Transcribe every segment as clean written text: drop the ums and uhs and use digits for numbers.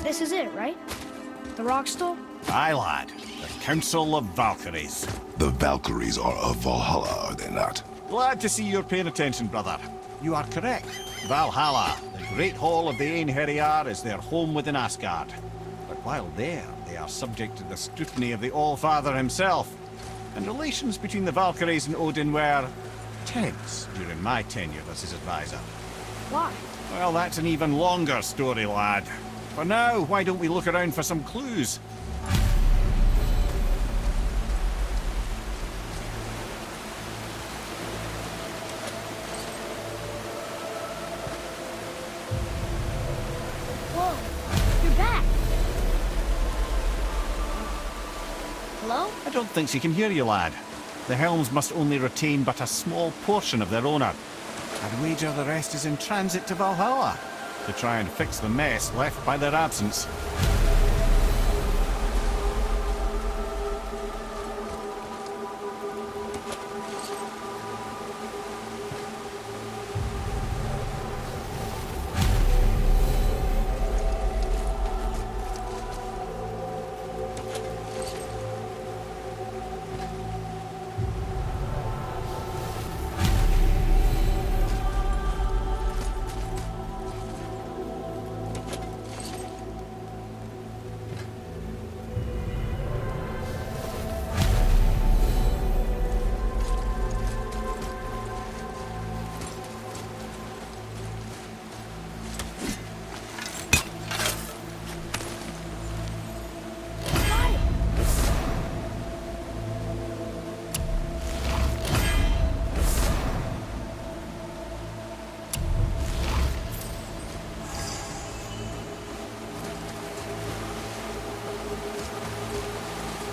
This is it, right? The rock stool? Aye, lad. The Council of Valkyries. The Valkyries are of Valhalla, are they not? Glad to see you're paying attention, brother. You are correct. Valhalla, the great hall of the Einherjar, is their home within Asgard. But while there, they are subject to the scrutiny of the All-Father himself. And relations between the Valkyries and Odin were tense during my tenure as his advisor. Why? Well, that's an even longer story, lad. For now, why don't we look around for some clues? Whoa, you're back. Hello? I don't think she can hear you, lad. The helms must only retain but a small portion of their owner. I'd wager the rest is in transit to Valhalla to try and fix the mess left by their absence.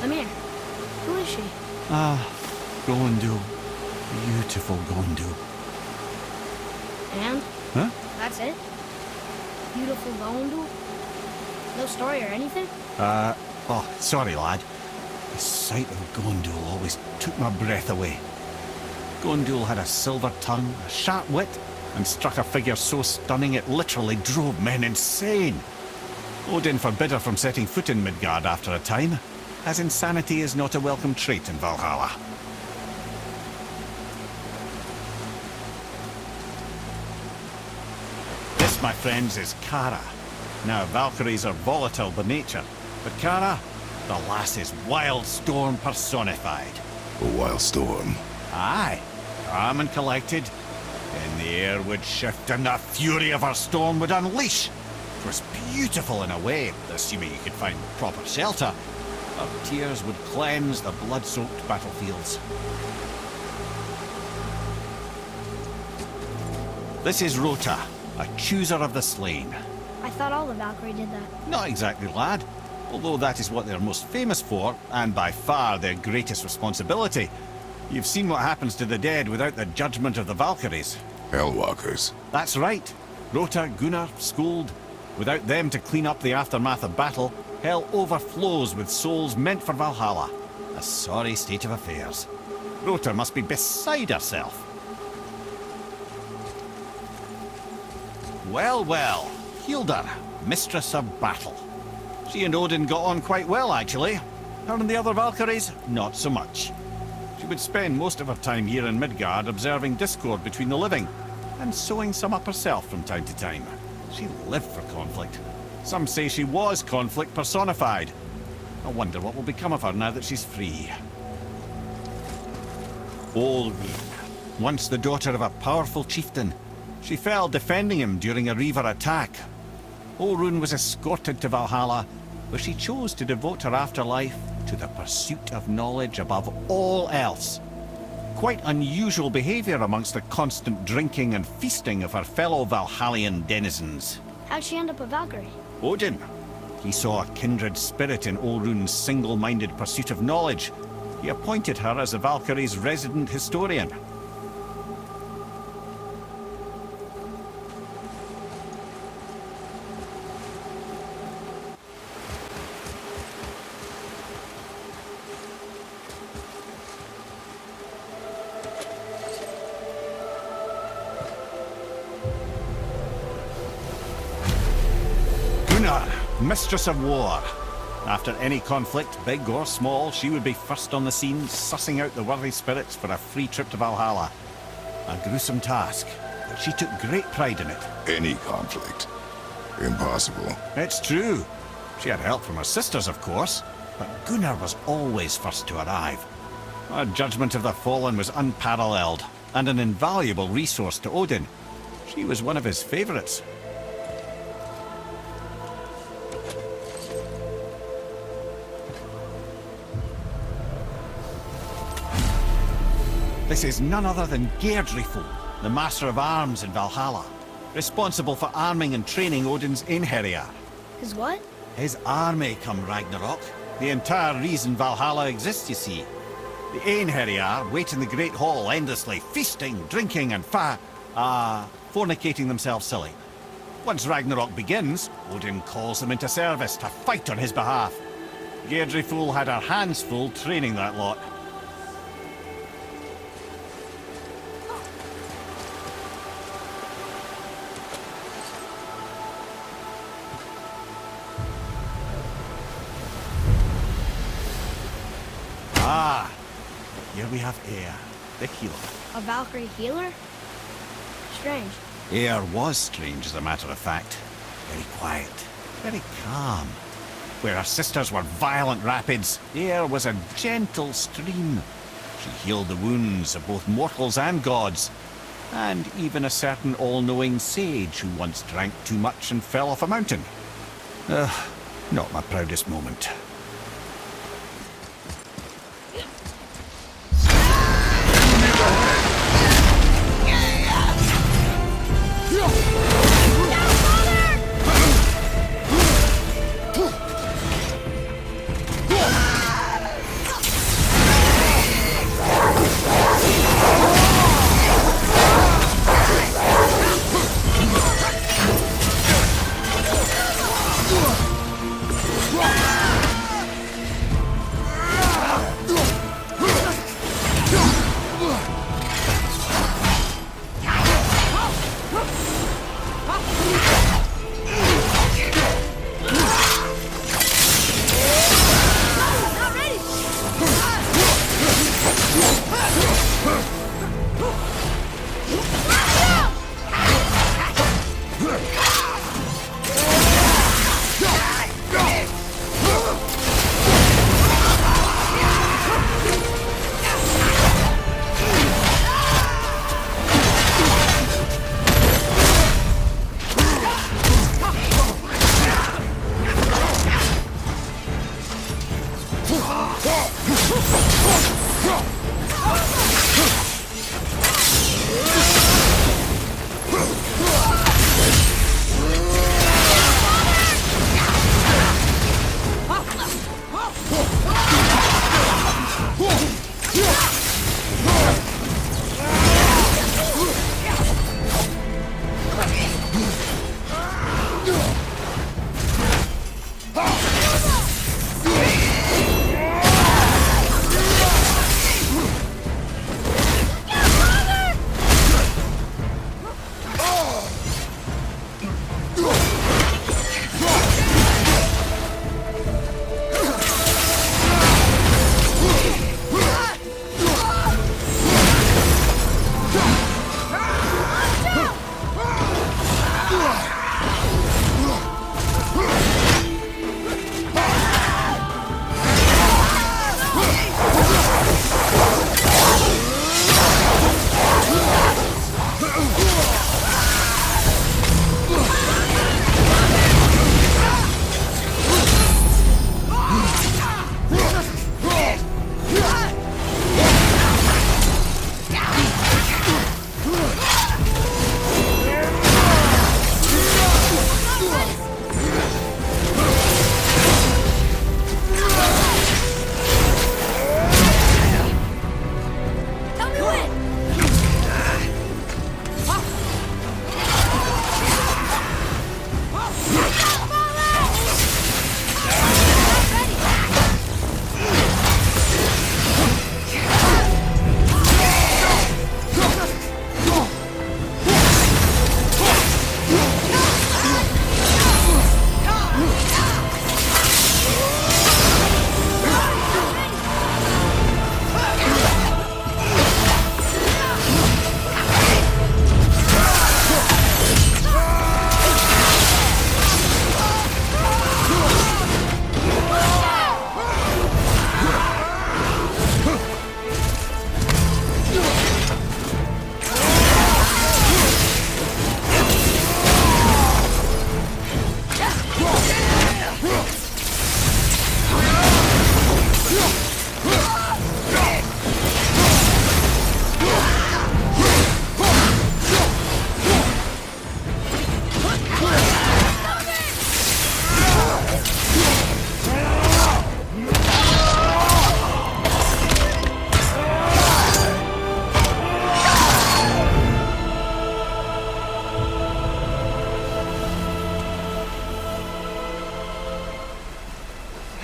I'm here. Who is she? Gondul. Beautiful Gondul. And? Huh? That's it? Beautiful Gondul? No story or anything? Oh, sorry, lad. The sight of Gondul always took my breath away. Gondul had a silver tongue, a sharp wit, and struck a figure so stunning it literally drove men insane. Odin forbid her from setting foot in Midgard after a time, as insanity is not a welcome trait in Valhalla. This, my friends, is Kara. Now, Valkyries are volatile by nature, but Kara, the lass is wild storm personified. A wild storm. Aye, calm and collected. Then the air would shift and the fury of her storm would unleash. It was beautiful in a way, assuming you could find proper shelter. Her tears would cleanse the blood-soaked battlefields. This is Rota, a chooser of the slain. I thought all the Valkyrie did that. Not exactly, lad. Although that is what they're most famous for, and by far their greatest responsibility. You've seen what happens to the dead without the judgment of the Valkyries. Hellwalkers. That's right. Rota, Gunnar, Skuld. Without them to clean up the aftermath of battle, hell overflows with souls meant for Valhalla. A sorry state of affairs. Rota must be beside herself. Well, well. Hildr, mistress of battle. She and Odin got on quite well, actually. Her and the other Valkyries, not so much. She would spend most of her time here in Midgard observing discord between the living, and sewing some up herself from time to time. She lived for conflict. Some say she was conflict personified. I wonder what will become of her now that she's free. Olrun, once the daughter of a powerful chieftain. She fell defending him during a Reaver attack. Olrun was escorted to Valhalla, where she chose to devote her afterlife to the pursuit of knowledge above all else. Quite unusual behavior amongst the constant drinking and feasting of her fellow Valhallian denizens. How'd she end up a Valkyrie? Odin. He saw a kindred spirit in Olrun's single-minded pursuit of knowledge. He appointed her as the Valkyrie's resident historian. Gunnar, Mistress of War. After any conflict, big or small, she would be first on the scene, sussing out the worthy spirits for a free trip to Valhalla. A gruesome task, but she took great pride in it. Any conflict. Impossible. It's true. She had help from her sisters, of course, but Gunnar was always first to arrive. Her judgment of the fallen was unparalleled, and an invaluable resource to Odin. She was one of his favourites. This is none other than Geirdriful, the Master of Arms in Valhalla, responsible for arming and training Odin's Einherjar. His what? His army come Ragnarok. The entire reason Valhalla exists, you see. The Einherjar wait in the Great Hall endlessly, feasting, drinking, and fornicating themselves silly. Once Ragnarok begins, Odin calls them into service to fight on his behalf. Geirdriful had her hands full training that lot. Ah, here we have Eir, the healer. A Valkyrie healer? Strange. Eir was strange, as a matter of fact. Very quiet, very calm. Where her sisters were violent rapids, Eir was a gentle stream. She healed the wounds of both mortals and gods, and even a certain all-knowing sage who once drank too much and fell off a mountain. Not my proudest moment.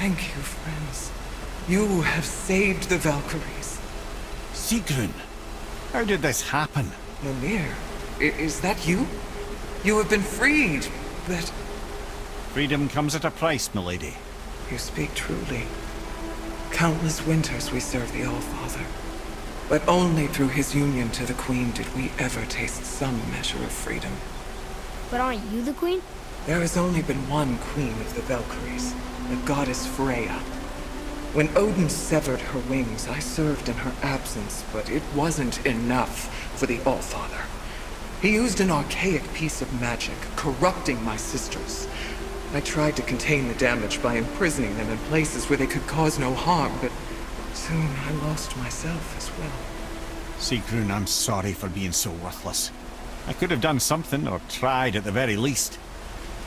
Thank you, friends. You have saved the Valkyries. Sigrun, how did this happen? Mimir, is that you? You have been freed, but... Freedom comes at a price, milady. You speak truly. Countless winters we served the All-Father. But only through his union to the Queen did we ever taste some measure of freedom. But aren't you the queen? There has only been one Queen of the Valkyries, the goddess Freya. When Odin severed her wings, I served in her absence, but it wasn't enough for the All-Father. He used an archaic piece of magic, corrupting my sisters. I tried to contain the damage by imprisoning them in places where they could cause no harm, but soon I lost myself as well. Sigrun, I'm sorry for being so worthless. I could have done something, or tried at the very least.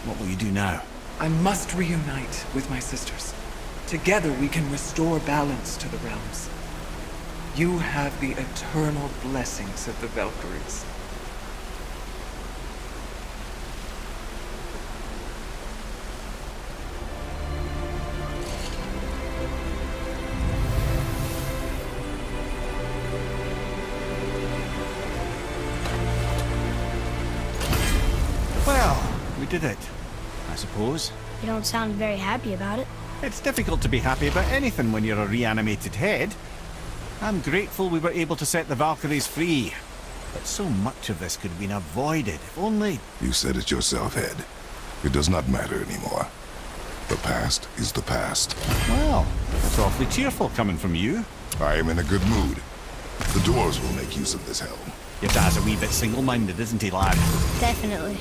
What will you do now? I must reunite with my sisters. Together we can restore balance to the realms. You have the eternal blessings of the Valkyries. Well, we did it, I suppose. You don't sound very happy about it. It's difficult to be happy about anything when you're a reanimated head. I'm grateful we were able to set the Valkyries free. But so much of this could have been avoided, if only... You said it yourself, Head. It does not matter anymore. The past is the past. Well, that's awfully cheerful coming from you. I am in a good mood. The dwarves will make use of this helm. Your dad's a wee bit single-minded, isn't he, lad? Definitely.